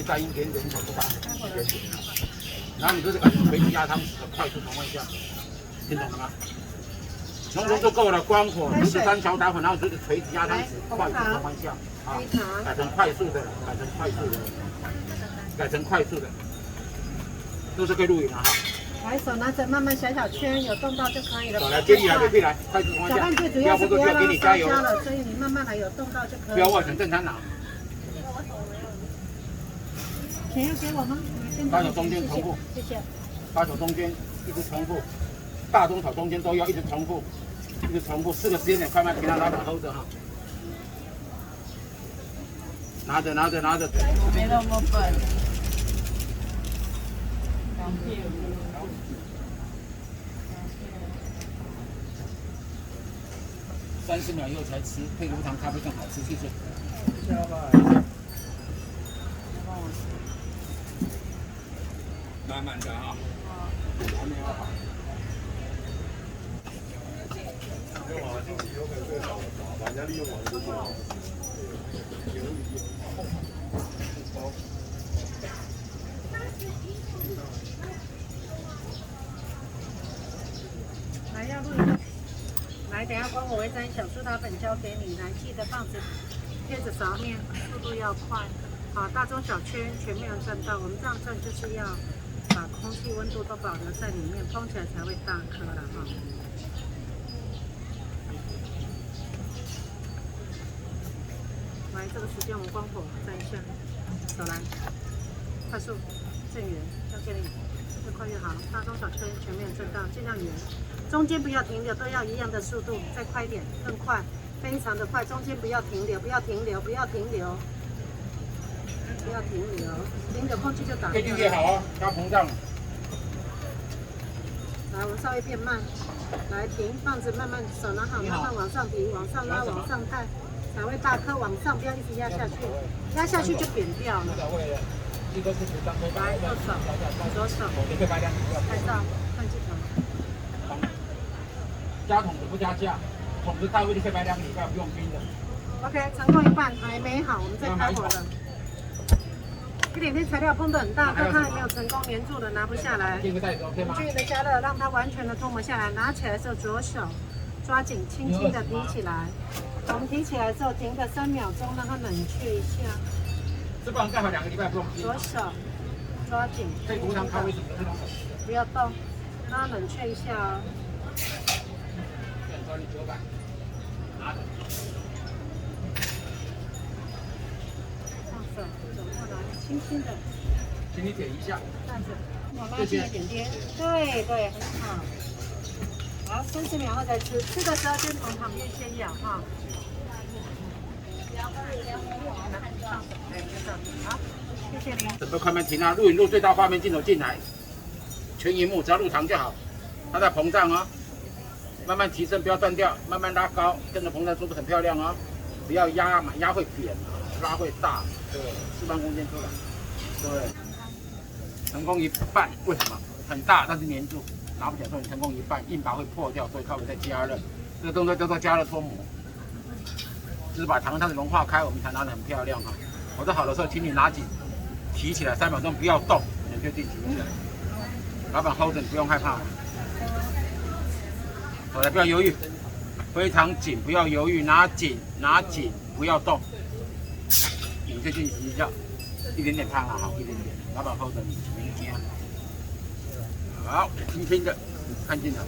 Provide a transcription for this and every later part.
带一点点小不大，一点点。然后你就是感觉垂直压汤匙的快速转换下，听懂了吗？浓稠就够了，关火，竹子三桥打粉，然后就是垂直压汤匙，快速转换下，啊，改成快速的，改成快速的，改成快速的，都是可以录影的哈。来，手拿着，慢慢小小圈，有动到就可以了。走来，接力来，别来，快速转换下。搅拌最主要是不要让它烧焦了，所以你慢慢来，有动到就可以。不要外层正常拿。钱要给我吗？八手中间重复，谢谢。八手中间一直重复，大中小中间都要一直重复，一直重复，4个时间点快慢，其他老板 hold 着哈。拿着。没那么笨。30秒以后才吃，配无糖咖啡更好吃，谢谢。慢慢的啊。还没有好。玩家利用网络。来，要录影。来，等下关火微粘小苏打粉交给你，来记得棒子贴着勺面，速度要快。好，大中小圈全面转到，我们这样转就是要把空气温度都保留在里面，烹起来才会大颗了哈。来，这个时间我们关火粘一下，手来，快速正圆交给你，越快越好。大中小圈全面转到，尽量圆。中间不要停留，都要一样的速度，再快一点，更快，非常的快。中间不要停留，不要停留，不要停留，不要停留，停留空气就打掉了。越好啊，它膨胀。来，我们稍微变慢，来停，棒子慢慢手拿好，慢慢往上提，往上拉，往上带，才会大颗。往上不要一直压下去，压下去就扁掉了。来，右手，左手，拍照，看镜头。加桶子不加价，桶子单位就可以摆2个礼拜，不用冰的。OK， 成功一半，还没好，我们再开火了。一点点材料碰得很大，看看有没有成功粘住的，拿不下来。这个袋子 OK 吗？均匀的加热，让它完全的脱模下来。拿起来的时候，左手抓紧，轻轻的提起来。我们提起来之后，停个3秒钟，让它冷却一下。这不然盖好2个礼拜不用冰。左手抓紧，这无糖咖啡是不要动，让它冷却一下哦。找你900，拿着。放手，走过来，轻轻的，请你点一下。站着，我拉近一点点。对，很好。好，30秒后再吃。吃的时候先从旁边先咬哈。好，谢谢您。整个快门停啊！录影录最大画面镜头进来，全荧幕只要录长就好。它在膨胀哦，慢慢提升，不要断掉，慢慢拉高，跟着膨胀速度很漂亮哦。不要压嘛，压会扁，拉会大，对，4万公斤出来，对，成功一半。为什么？很大，但是粘住，拿不起来，所以成功一半，硬拔会破掉，所以靠我再加热。这个动作叫做加热脱模，就是把糖它的融化开，我们才拿得很漂亮哈。我做好的时候，请你拿紧，提起来3秒钟，不要动，你就定停起来。老板 hold 着，你不用害怕。好了，不要犹豫，非常紧，不要犹豫，拿紧，不要动。你就进行一下，一点点烫了哈，一点点。老板 hold 着你，没惊。好，轻轻的，看镜头。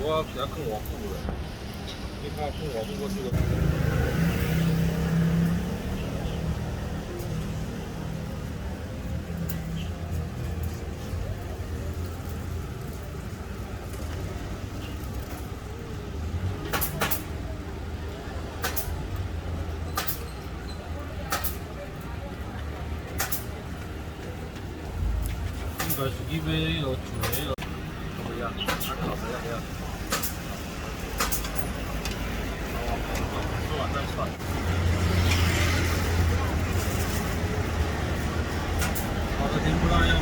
我给他更往后了，你看更往后这个。个手机杯有煮的有，怎么样？拿烤的要不要？吃完再算。好的，天不辣要吗？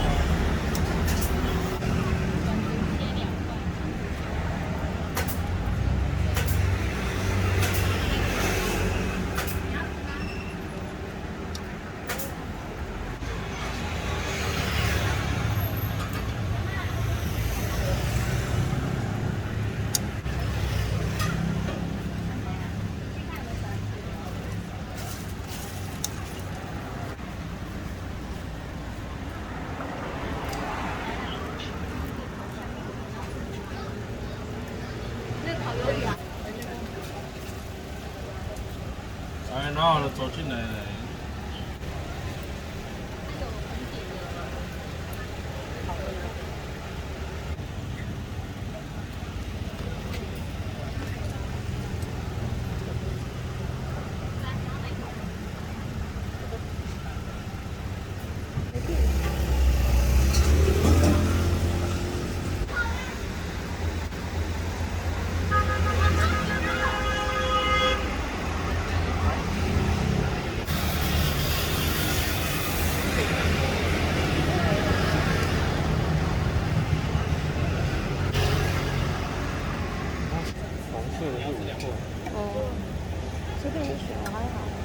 哎，拿好了，走进来了。黄色的是5块。哦，随便你选，还好。